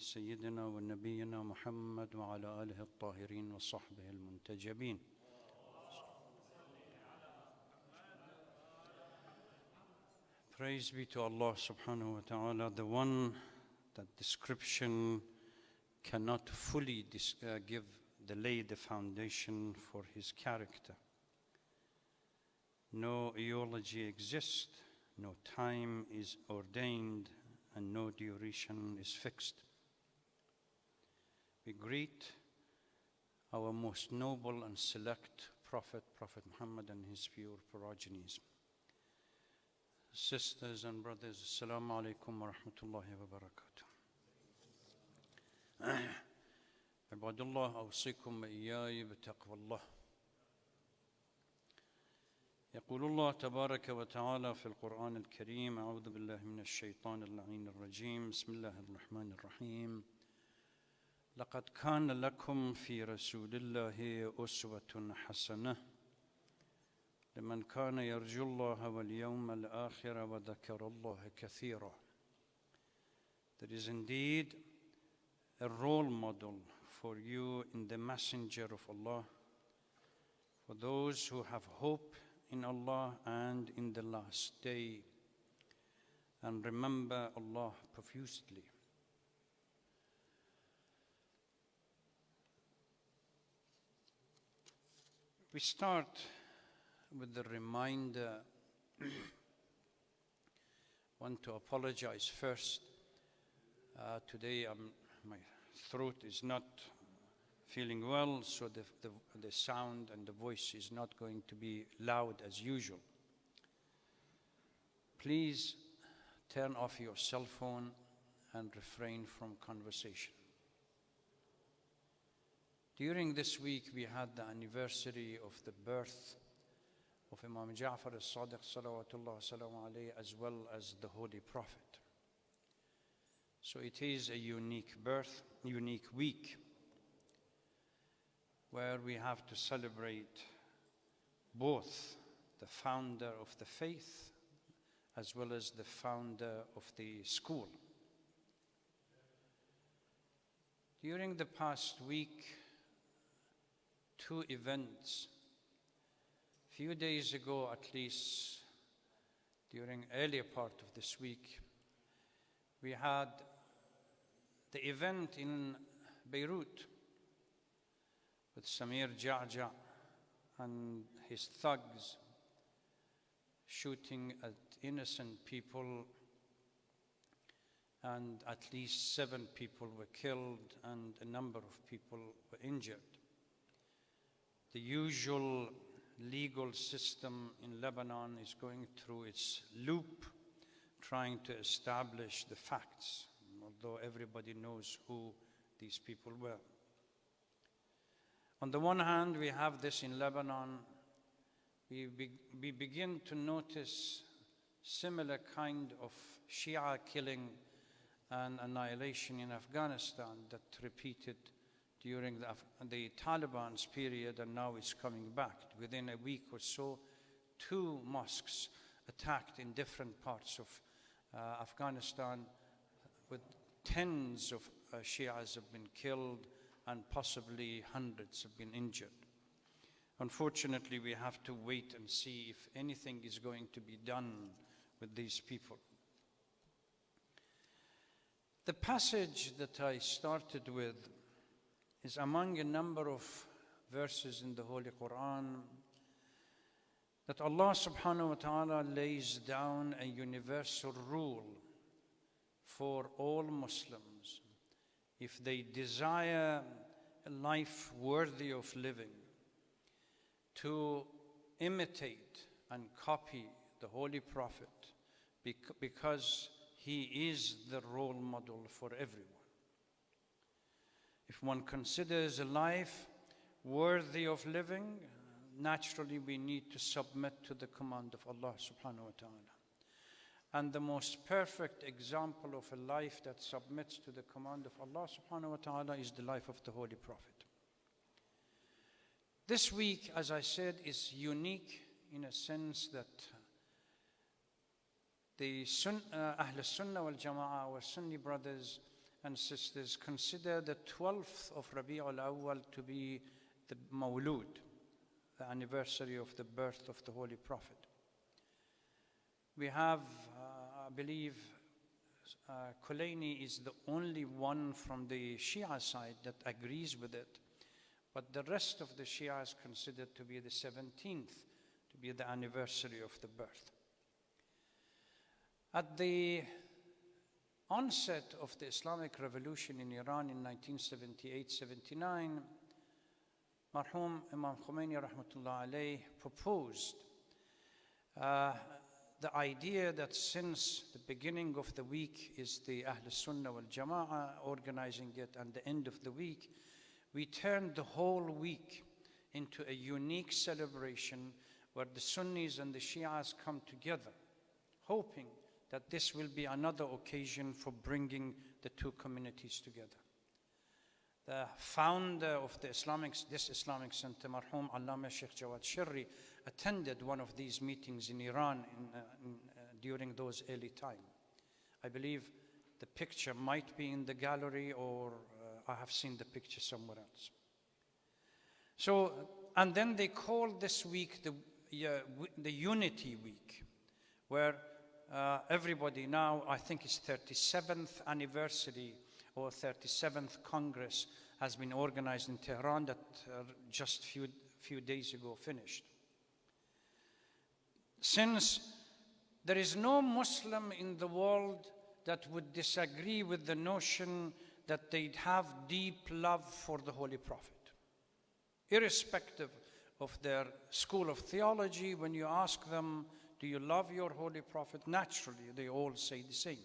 سيدنا ونبينا محمد وعلى آله الطاهرين وصحبه المنتجبين. Praise be to Allah subhanahu wa ta'ala, the one that description cannot fully lay the foundation for his character. No eulogy exists, no time is ordained, and no duration is fixed. We greet our most noble and select Prophet, Prophet Muhammad, and his pure progenies. Sisters and brothers, Assalamu alaikum wa rahmatullahi wa barakatuh. Ibadullah, awsikum wa iyai bitaqwa Allah. يقول الله تبارك وتعالى في القرآن الكريم: أعوذ بالله من الشيطان اللعين الرجيم، بسم الله الرحمن الرحيم. لقد كان لكم في رسول الله أسوة حسنة لمن كان يرجو الله واليوم الآخر وذكر الله كثيرا. There is indeed a role model for you in the Messenger of Allah, for those who have hope in Allah and in the last day, and remember Allah profusely. We start with the reminder. I want to apologize first. Today my throat is not feeling well, so the sound and the voice is not going to be loud as usual. Please turn off your cell phone and refrain from conversation. During this week, we had the anniversary of the birth of Imam Ja'far al-Sadiq salawatullah salamu alayhi, as well as the Holy Prophet. So it is a unique week, where we have to celebrate both the founder of the faith as well as the founder of the school. During the past week, two events. Few days ago, at least, during earlier part of this week, we had the event in Beirut with Samir Ja'ja and his thugs shooting at innocent people, and at least 7 people were killed and a number of people were injured. The usual legal system in Lebanon is going through its loop, trying to establish the facts, although everybody knows who these people were. On the one hand, we have this in Lebanon. We begin to notice similar kind of Shia killing and annihilation in Afghanistan that repeated during the Taliban's period, and now it's coming back. Within a week or so, 2 mosques attacked in different parts of Afghanistan, with tens of Shias have been killed and possibly hundreds have been injured. Unfortunately, we have to wait and see if anything is going to be done with these people. The passage that I started with is among a number of verses in the Holy Quran that Allah subhanahu wa ta'ala lays down a universal rule for all Muslims. If they desire a life worthy of living, to imitate and copy the Holy Prophet, because he is the role model for everyone. If one considers a life worthy of living, naturally we need to submit to the command of Allah subhanahu wa ta'ala. And the most perfect example of a life that submits to the command of Allah subhanahu wa ta'ala is the life of the Holy Prophet. This week, as I said, is unique in a sense that the Ahl Sunnah wal Jama'ah, our Sunni brothers and sisters, consider the 12th of Rabi'ul Awwal to be the Mawlud, the anniversary of the birth of the Holy Prophet. We have, I believe, Kulaini is the only one from the Shia side that agrees with it, but the rest of the Shia is considered to be the 17th, to be the anniversary of the birth. At the onset of the Islamic Revolution in Iran in 1978-79, Marhum Imam Khomeini rahmatullah alayh proposed the idea that since the beginning of the week is the Ahl Sunnah wal Jama'ah organizing it, and the end of the week, we turned the whole week into a unique celebration where the Sunnis and the Shias come together, hoping that this will be another occasion for bringing the two communities together. The founder of this Islamic Center, Marhum Allama Sheikh Jawad Shirri, attended one of these meetings in Iran during those early times. I believe the picture might be in the gallery, or I have seen the picture somewhere else. So, and then they called this week the Unity Week, where everybody now, I think it's 37th anniversary or 37th Congress has been organized in Tehran that just few days ago finished. Since there is no Muslim in the world that would disagree with the notion that they'd have deep love for the Holy Prophet, irrespective of their school of theology, when you ask them, do you love your Holy Prophet? Naturally, they all say the same.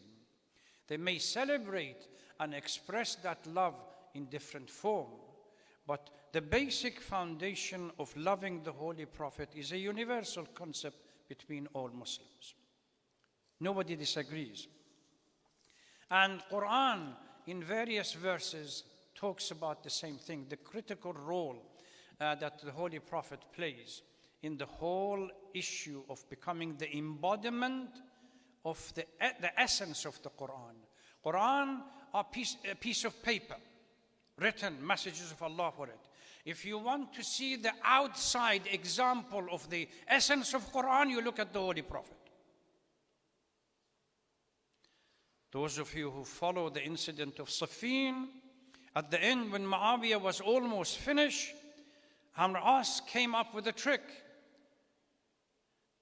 They may celebrate and express that love in different form, but the basic foundation of loving the Holy Prophet is a universal concept between all Muslims. Nobody disagrees. And Quran, in various verses, talks about the same thing, the critical role that the Holy Prophet plays in the whole issue of becoming the embodiment of the essence of the Quran. Quran, a piece of paper, written messages of Allah for it. If you want to see the outside example of the essence of Quran, you look at the Holy Prophet. Those of you who follow the incident of Siffin, at the end when Muawiyah was almost finished, Amr As came up with a trick.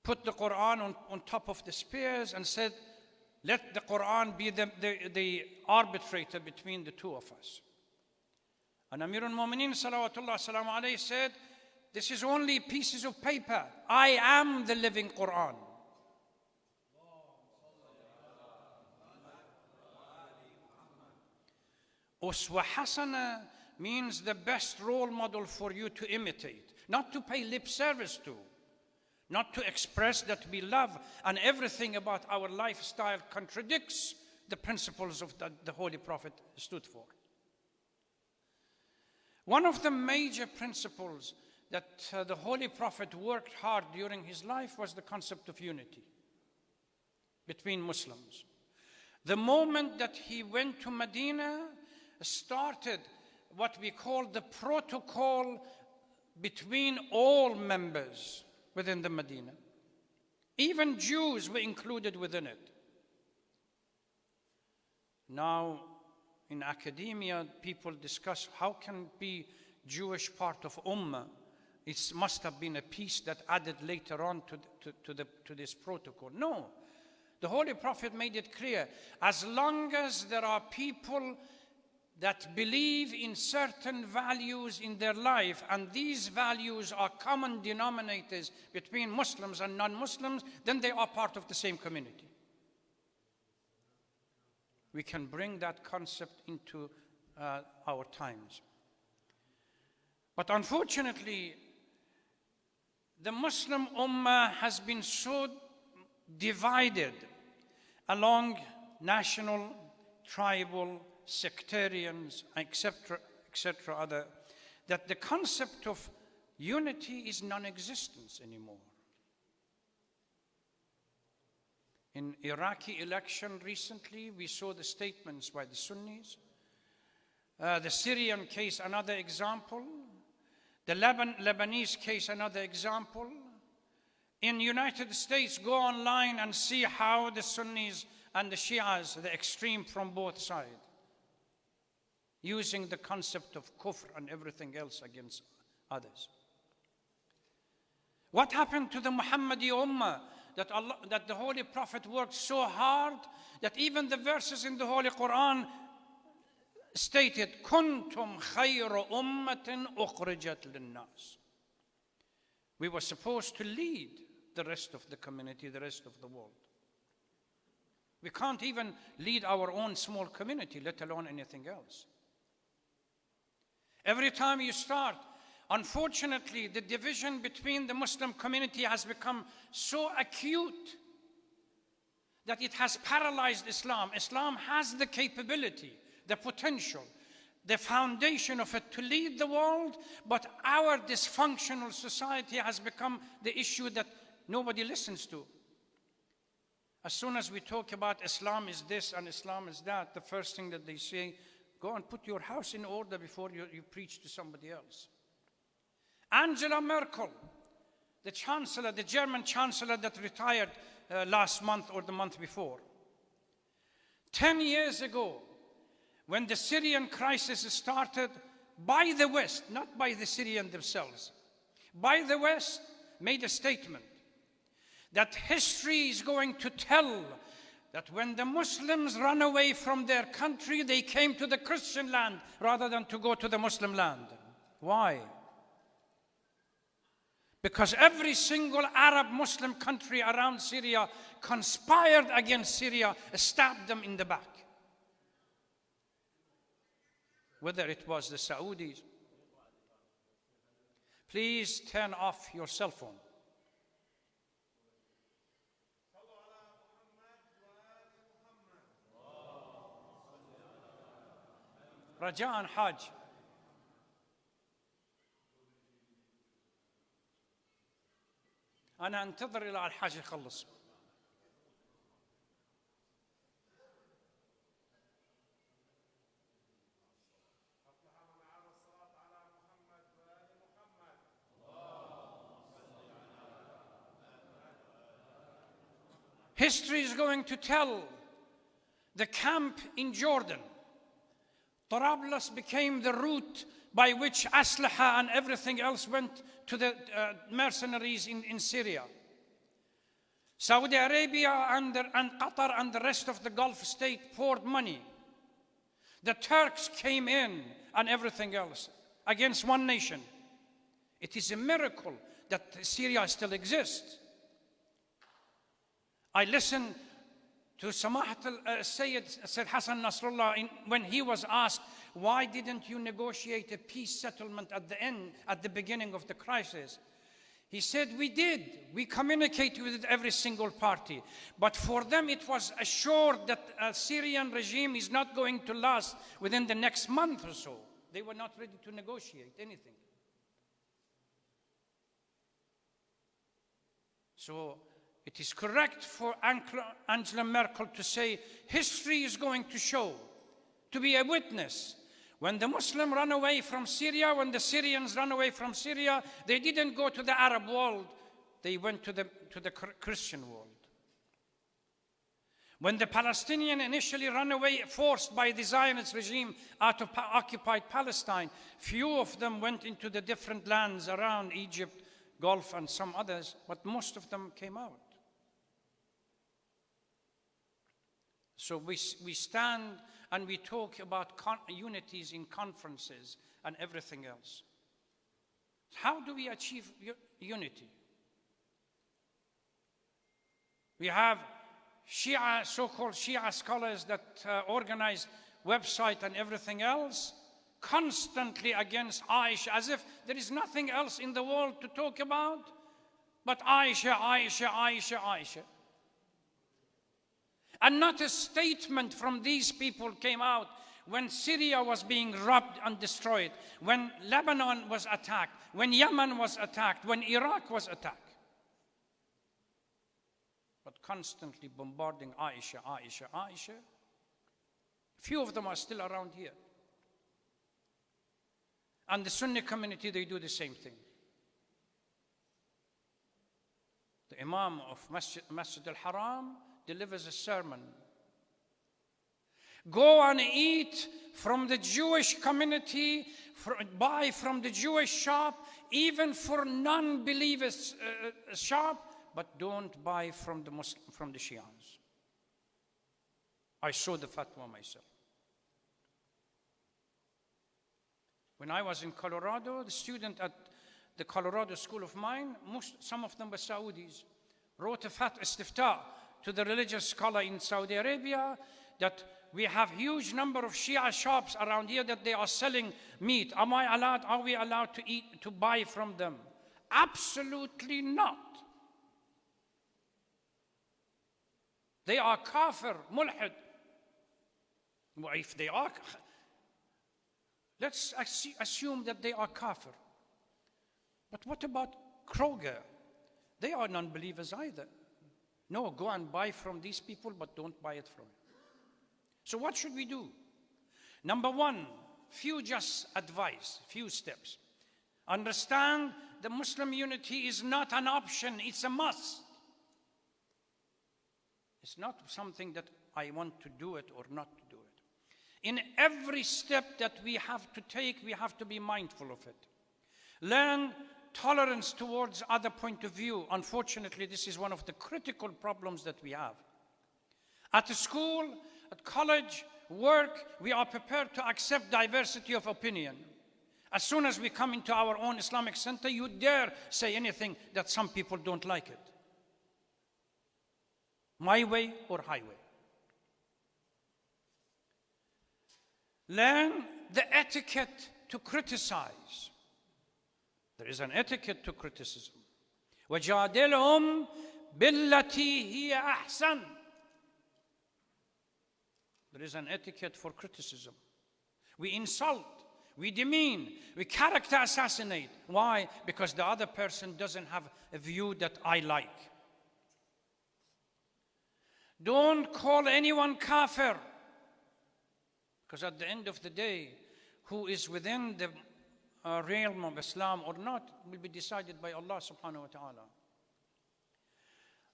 Put the Quran on top of the spears and said, let the Quran be the arbitrator between the two of us. And Amir al-Mu'mineen salawatullah salamu alayhi said, this is only pieces of paper. I am the living Quran. Uswa Hasana means the best role model for you to imitate, not to pay lip service to, not to express that we love, and everything about our lifestyle contradicts the principles of that the Holy Prophet stood for. One of the major principles that the Holy Prophet worked hard during his life was the concept of unity between Muslims. The moment that he went to Medina, started what we call the protocol between all members within the Medina. Even Jews were included within it. Now, in academia, people discuss how can be Jewish part of Ummah. It must have been a piece that added later on to this protocol. No, the Holy Prophet made it clear, as long as there are people that believe in certain values in their life, and these values are common denominators between Muslims and non-Muslims, then they are part of the same community. We can bring that concept into our times. But unfortunately, the Muslim Ummah has been so divided along national, tribal, sectarians, etc., other, that the concept of unity is non-existent anymore. In Iraqi election recently, we saw the statements by the Sunnis The Syrian case, another example. The Lebanese case, another example. In United States, go online and see how the Sunnis and the Shias, the extreme from both sides, using the concept of kufr and everything else against others. What happened to the Muhammadi Ummah that the Holy Prophet worked so hard that even the verses in the Holy Quran stated, "Kuntum khayra ummatin ukhrijat linnas." We were supposed to lead the rest of the community, the rest of the world. We can't even lead our own small community, let alone anything else. Every time you start, unfortunately, the division between the Muslim community has become so acute that it has paralyzed Islam. Islam has the capability, the potential, the foundation of it to lead the world, but our dysfunctional society has become the issue that nobody listens to. As soon as we talk about Islam is this and Islam is that, the first thing that they say, go and put your house in order before you preach to somebody else. Angela Merkel, the chancellor, the German chancellor that retired last month or the month before. 10 years ago, when the Syrian crisis started, by the West, not by the Syrians themselves, by the West, made a statement that history is going to tell that when the Muslims ran away from their country, they came to the Christian land rather than to go to the Muslim land. Why? Because every single Arab Muslim country around Syria conspired against Syria, stabbed them in the back. Whether it was the Saudis. Please turn off your cell phone. رجاء حاج. أنا أنتظر إلى الحاج يخلص. History is going to tell the camp in Jordan. Tarablas became the route by which Aslaha and everything else went to the mercenaries in Syria. Saudi Arabia and Qatar and the rest of the Gulf state poured money. The Turks came in and everything else against one nation. It is a miracle that Syria still exists. I listened to Samahat al-Sayyid Hassan Nasrallah when he was asked, why didn't you negotiate a peace settlement at the beginning of the crisis? He said, we did. We communicated with every single party. But for them, it was assured that a Syrian regime is not going to last within the next month or so. They were not ready to negotiate anything. So it is correct for Angela Merkel to say, history is going to show, to be a witness. When the Muslims ran away from Syria, when the Syrians ran away from Syria, they didn't go to the Arab world, they went to the Christian world. When the Palestinians initially ran away, forced by the Zionist regime out of occupied Palestine, few of them went into the different lands around Egypt, Gulf, and some others, but most of them came out. So we stand and we talk about unities in conferences and everything else. How do we achieve unity? We have Shia, so-called Shia scholars that organize website and everything else, constantly against Aisha, as if there is nothing else in the world to talk about but Aisha, Aisha, Aisha, Aisha. And not a statement from these people came out when Syria was being robbed and destroyed, when Lebanon was attacked, when Yemen was attacked, when Iraq was attacked. But constantly bombarding Aisha, Aisha, Aisha. Few of them are still around here. And the Sunni community, they do the same thing. The Imam of Masjid al-Haram delivers a sermon. Go and eat from the Jewish community, buy from the Jewish shop, even for non-believers shop, but don't buy from the Shias. I saw the fatwa myself. When I was in Colorado, the student at the Colorado School of Mine, some of them were Saudis, wrote a istifta to the religious scholar in Saudi Arabia that we have huge number of Shia shops around here that they are selling meat. Are we allowed to buy from them? Absolutely not. They are kafir, mulhid. Well, if they are, let's assume that they are kafir. But what about Kroger? They are non-believers either. No, go and buy from these people, but don't buy it from them. So what should we do? Number one, few steps. Understand the Muslim unity is not an option, it's a must. It's not something that I want to do it or not to do it. In every step that we have to take, we have to be mindful of it. Learn tolerance towards other point of view. Unfortunately, this is one of the critical problems that we have. At school, at college, work, we are prepared to accept diversity of opinion. As soon as we come into our own Islamic center, you dare say anything that some people don't like it. My way or highway. Learn the etiquette to criticize. There is an etiquette to criticism. وَجَادِلْهُمْ بِالَّتِي هِيَ أَحْسَنُ. There is an etiquette for criticism. We insult, we demean, we character assassinate. Why? Because the other person doesn't have a view that I like. Don't call anyone kafir. Because at the end of the day, who is within the realm of Islam or not will be decided by Allah subhanahu wa ta'ala.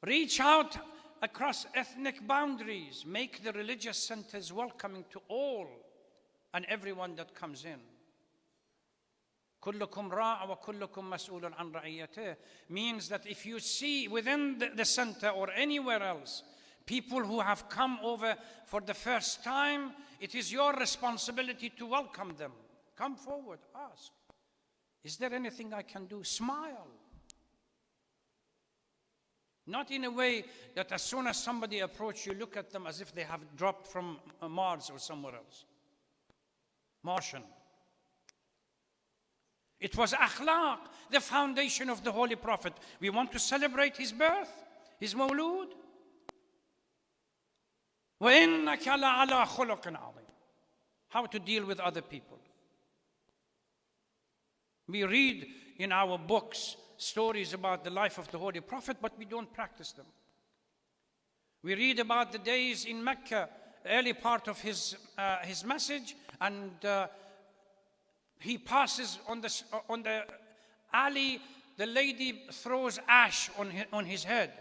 Reach out across ethnic boundaries. Make the religious centers welcoming to all and everyone that comes in. كلكم راع وكلكم مسؤول عن رعيته means that if you see within the center or anywhere else people who have come over for the first time, it is your responsibility to welcome them. Come forward, ask. Is there anything I can do? Smile. Not in a way that as soon as somebody approaches you, look at them as if they have dropped from Mars or somewhere else. Martian. It was akhlaq, the foundation of the Holy Prophet. We want to celebrate his birth, his mawlud. وَإِنَّكَ لَعَلَىٰ خُلُقٍ عَظِيمٍ. How to deal with other people. We read in our books stories about the life of the Holy Prophet, but we don't practice them. We read about the days in Mecca, the early part of his message, and he passes on the alley. The lady throws ash on his head.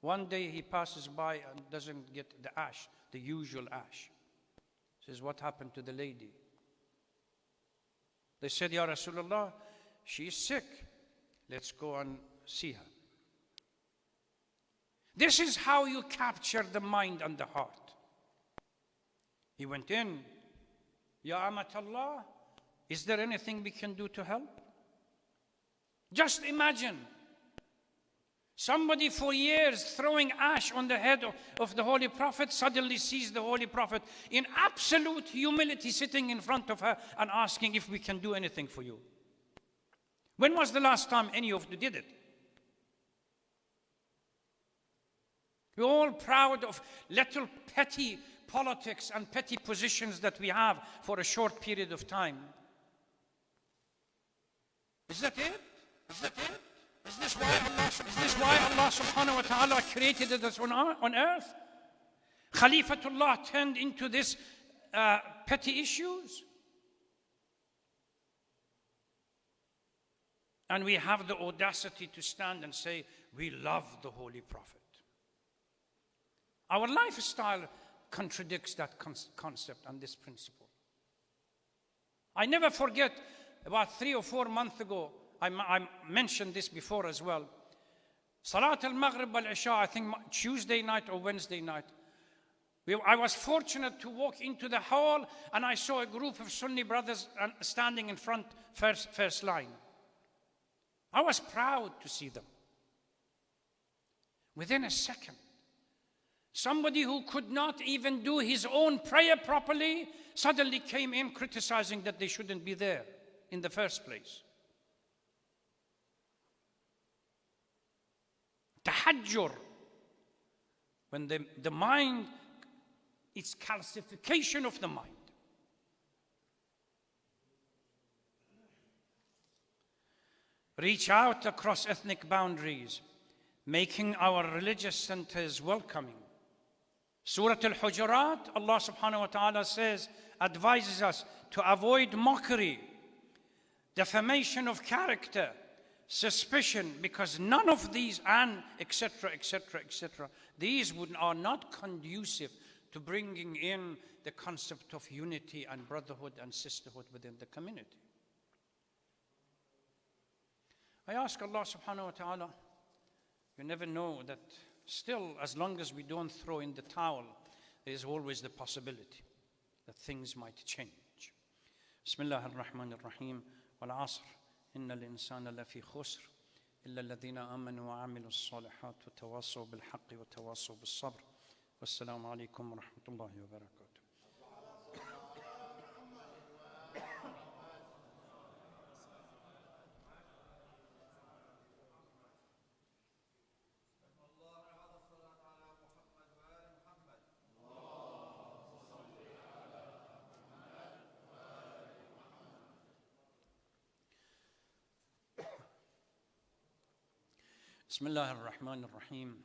One day he passes by and doesn't get the ash, the usual ash. Says, what happened to the lady? They said, Ya Rasulullah, she is sick. Let's go and see her. This is how you capture the mind and the heart. He went in. Ya Amatallah, is there anything we can do to help? Just imagine somebody for years throwing ash on the head of the Holy Prophet suddenly sees the Holy Prophet in absolute humility sitting in front of her and asking if we can do anything for you. When was the last time any of you did it? We're all proud of little petty politics and petty positions that we have for a short period of time. Is that it? Is that it? Is this why Allah subhanahu wa ta'ala created us on earth? Khalifatullah turned into this petty issues? And we have the audacity to stand and say, we love the Holy Prophet. Our lifestyle contradicts that concept and this principle. I never forget, about 3 or 4 months ago, I mentioned this before as well. Salat al-Maghrib wal-Isha, I think Tuesday night or Wednesday night. I was fortunate to walk into the hall and I saw a group of Sunni brothers standing in front, first line. I was proud to see them. Within a second, somebody who could not even do his own prayer properly suddenly came in criticizing that they shouldn't be there in the first place. Tahajjur, when the mind, it's calcification of the mind. Reach out across ethnic boundaries, making our religious centers welcoming. Surah Al-Hujurat, Allah subhanahu wa ta'ala says, advises us to avoid mockery, defamation of character, suspicion, because none of these, and etc., etc., etc., these are not conducive to bringing in the concept of unity and brotherhood and sisterhood within the community. I ask Allah subhanahu wa ta'ala, you never know that still, as long as we don't throw in the towel, there is always the possibility that things might change. Bismillah ar-Rahman ar-Rahim. Wal-Asr. Inna al-insana lafi khusr. Illa alladhina amanu wa amilu as-salihat wa tawasaw bil-haqqi wa tawasaw bis-sabr. Wassalamu alaikum wa rahmatullahi wa barakatuh. بسم الله الرحمن الرحيم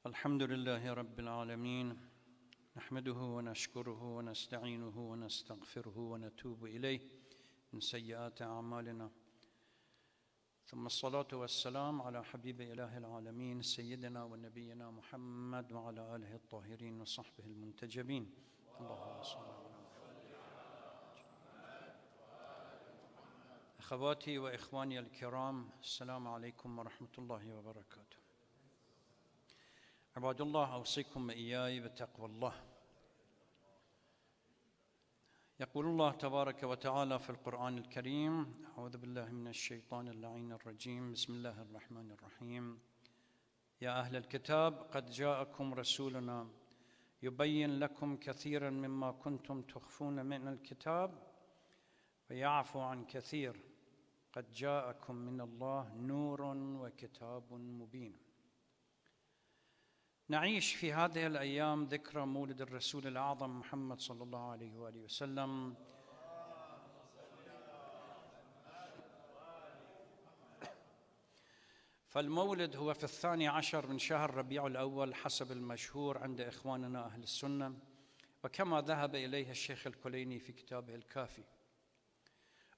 الحمد لله رب العالمين نحمده ونشكره ونستعينه ونستغفره ونتوب إليه من سيئات أعمالنا ثم الصلاة والسلام على حبيب إله العالمين سيدنا ونبينا محمد وعلى آله الطاهرين وصحبه المنتجبين اللهم صل على أخواتي وإخواني الكرام السلام عليكم ورحمة الله وبركاته. عباد الله أوصيكم وإياي بتقوى الله. يقول الله تبارك وتعالى في القرآن الكريم أعوذ بالله من الشيطان اللعين الرجيم بسم الله الرحمن الرحيم يا أهل الكتاب قد جاءكم رسولنا يبين لكم كثيرا مما كنتم تخفون من الكتاب ويعفو عن كثير قد جاءكم من الله نور وكتاب مبين. نعيش في هذه الأيام ذكرى مولد الرسول الأعظم محمد صلى الله عليه وآله وسلم. فالمولد هو في 12 من شهر ربيع الأول حسب المشهور عند إخواننا أهل السنة، وكما ذهب إليه الشيخ الكليني في كتابه الكافي،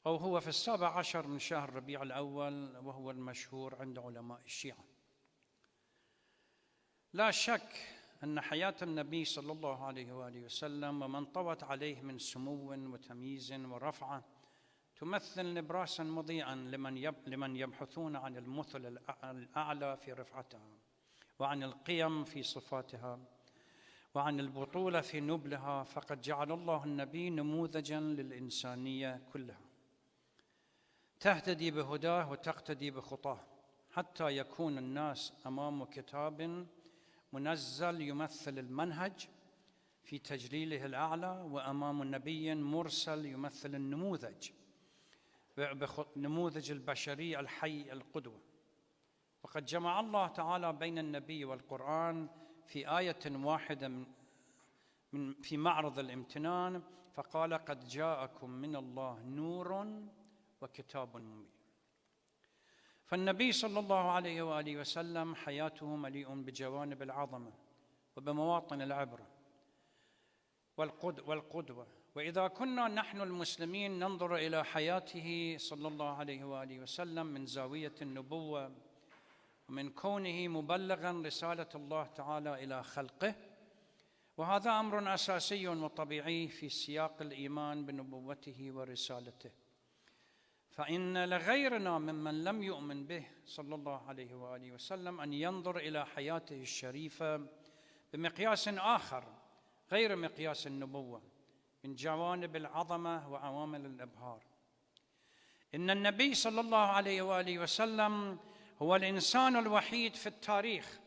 أو هو في 17 من شهر ربيع الأول وهو المشهور عند علماء الشيعة. لا شك أن حياة النبي صلى الله عليه وآله وسلم ومن طوت عليه من سمو وتمييز ورفعة تمثل نبراسا مضيئا لمن يبحثون عن المثل الأعلى في رفعتها، وعن القيم في صفاتها، وعن البطولة في نبلها. فقد جعل الله النبي نموذجا للإنسانية كلها تهتدي بهداه وتقتدي بخطاه، حتى يكون الناس أمام كتاب منزل يمثل المنهج في تجليله الأعلى، وأمام نبي مرسل يمثل النموذج، نموذج البشري الحي القدوة. وقد جمع الله تعالى بين النبي والقرآن في آية واحدة في معرض الامتنان، فقال قد جاءكم من الله نور وكتاب مبين. فالنبي صلى الله عليه وآله وسلم حياته مليء بجوانب العظمة وبمواطن العبرة والقدوة وإذا كنا نحن المسلمين ننظر إلى حياته صلى الله عليه وآله وسلم من زاوية النبوة ومن كونه مبلغاً رسالة الله تعالى إلى خلقه، وهذا أمر أساسي وطبيعي في سياق الإيمان بنبوته ورسالته، فإن لغيرنا ممن لم يؤمن به صلى الله عليه وآله وسلم أن ينظر إلى حياته الشريفة بمقياس آخر غير مقياس النبوة من جوانب العظمة وعوامل الإبهار. إن النبي صلى الله عليه وآله وسلم هو الإنسان الوحيد في التاريخ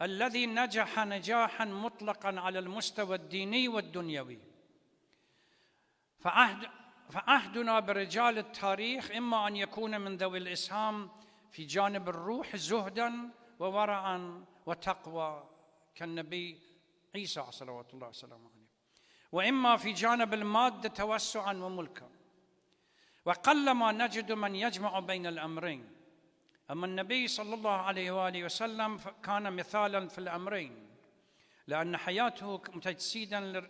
الذي نجح نجاحاً مطلقاً على المستوى الديني والدنيوي. فعهدنا برجال التاريخ إما أن يكون من ذوي الإسهام في جانب الروح زهداً وورعاً وتقوى كالنبي عيسى صلوات الله وسلامه عليه، وإما في جانب المادة توسعاً وملكاً، وقلما نجد من يجمع بين الأمرين. أما النبي صلى الله عليه وآله وسلم كان مثالاً في الأمرين، لأن حياته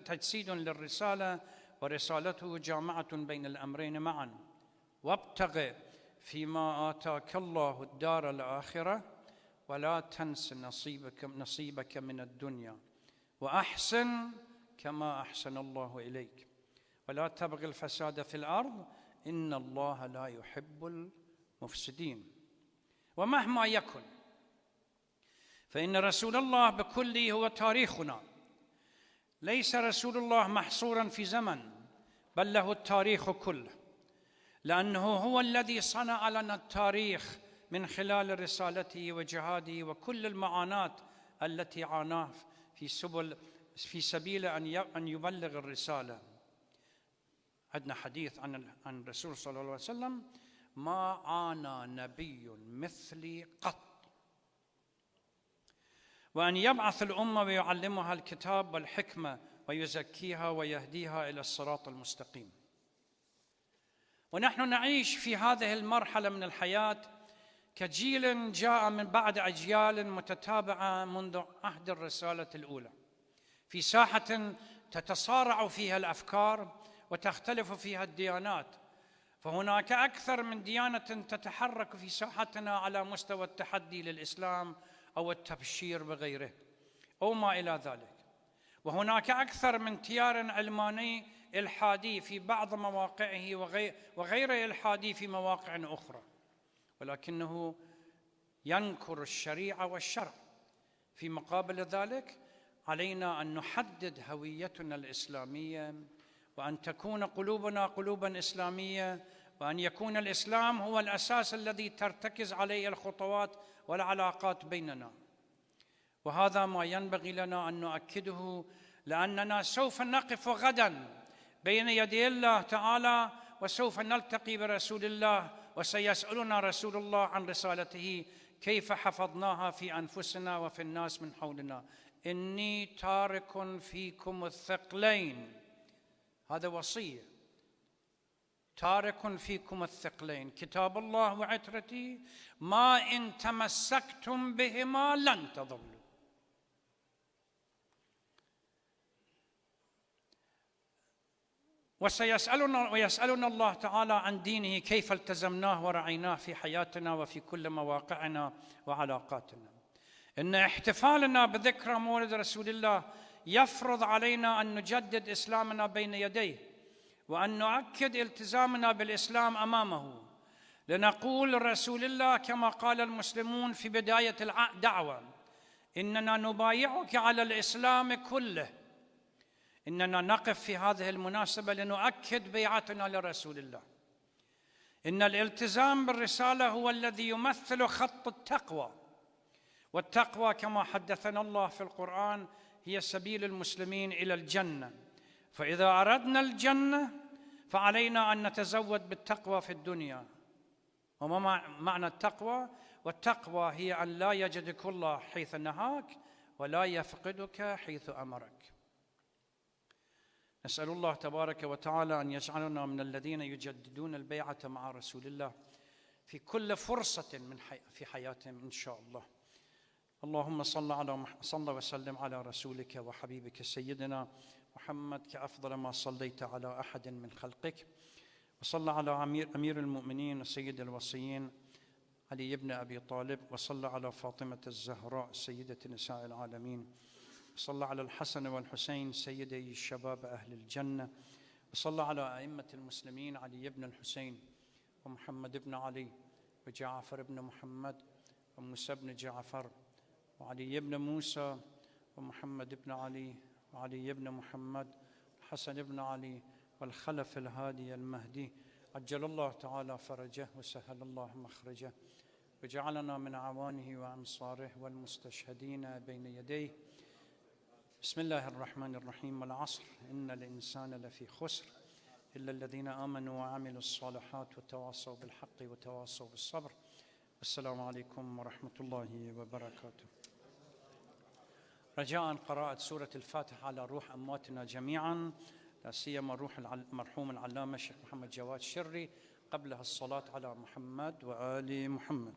تجسيد للرسالة، ورسالته جامعة بين الأمرين معاً. وابتغ فيما آتاك الله الدار الآخرة ولا تنس نصيبك من الدنيا وأحسن كما أحسن الله إليك ولا تبغ الفساد في الأرض إن الله لا يحب المفسدين. ومهما يكن فإن رسول الله بكله هو تاريخنا. ليس رسول الله محصوراً في زمن، بل له التاريخ كله، لأنه هو الذي صنع لنا التاريخ من خلال رسالته وجهاده وكل المعاناة التي عاناه في سبيل أن يبلغ الرسالة. عندنا حديث عن الرسول صلى الله عليه وسلم: ما عانى نبي مثلي قط، وأن يبعث الأمة ويعلمها الكتاب والحكمة ويزكيها ويهديها إلى الصراط المستقيم. ونحن نعيش في هذه المرحلة من الحياة كجيل جاء من بعد أجيال متتابعة منذ عهد الرسالة الأولى، في ساحة تتصارع فيها الأفكار وتختلف فيها الديانات، فهناك أكثر من ديانة تتحرك في ساحتنا على مستوى التحدي للإسلام أو التبشير بغيره أو ما إلى ذلك، وهناك أكثر من تيار علماني إلحادي في بعض مواقعه وغير إلحادي في مواقع أخرى، ولكنه ينكر الشريعة والشرع. في مقابل ذلك علينا أن نحدد هويتنا الإسلامية، وأن تكون قلوبنا قلوباً إسلامية، وأن يكون الإسلام هو الأساس الذي ترتكز عليه الخطوات والعلاقات بيننا. وهذا ما ينبغي لنا أن نؤكده، لأننا سوف نقف غداً بين يدي الله تعالى، وسوف نلتقي برسول الله، وسيسألنا رسول الله عن رسالته كيف حفظناها في أنفسنا وفي الناس من حولنا. إني تارك فيكم الثقلين، هذا وصية، تارك فيكم الثقلين كتاب الله وعترتي ما إن تمسكتم بهما لن تضلوا. ويسألنا الله تعالى عن دينه كيف التزمناه ورعيناه في حياتنا وفي كل مواقعنا وعلاقاتنا. إن احتفالنا بذكرى مولد رسول الله يفرض علينا أن نجدد إسلامنا بين يديه، وأن نؤكد التزامنا بالإسلام أمامه، لنقول رسول الله كما قال المسلمون في بداية الدعوة: إننا نبايعك على الإسلام كله. إننا نقف في هذه المناسبة لنؤكد بيعتنا لرسول الله. إن الالتزام بالرسالة هو الذي يمثل خط التقوى، والتقوى كما حدثنا الله في القرآن هي سبيل المسلمين إلى الجنة. فإذا أردنا الجنة فعلينا أن نتزود بالتقوى في الدنيا. وما معنى التقوى؟ والتقوى هي أن لا يجدك الله حيث نهاك ولا يفقدك حيث أمرك. نسأل الله تبارك وتعالى أن يجعلنا من الذين يجددون البيعة مع رسول الله في كل فرصة في حياتهم إن شاء الله. اللهم صل وسلم على رسولك وحبيبك سيدنا محمد كأفضل ما صليت على أحد من خلقك. وصلى على أمير المؤمنين وسيد الوصيين علي بن أبي طالب، وصلى على فاطمة الزهراء سيدة نساء العالمين، وصلى على الحسن والحسين سيدي الشباب أهل الجنة، وصلى على أئمة المسلمين علي بن الحسين ومحمد بن علي وجعفر بن محمد وموسى بن جعفر وعلي بن موسى ومحمد بن علي وعلي بن محمد الحسن بن علي والخلف الهادي المهدي، عجل الله تعالى فرجه وسهل الله مخرجه، وجعلنا من أعوانه وأنصاره والمستشهدين بين يديه. بسم الله الرحمن الرحيم. والعصر إن الإنسان لفي خسر إلا الذين آمنوا وعملوا الصالحات وتواصوا بالحق وتواصوا بالصبر. السلام عليكم ورحمة الله وبركاته. رجاء قراءة سورة الفاتحة على روح أمواتنا جميعا، لا سيما روح المرحوم العلامة الشيخ محمد جواد الشري، قبلها الصلاة على محمد وآل محمد.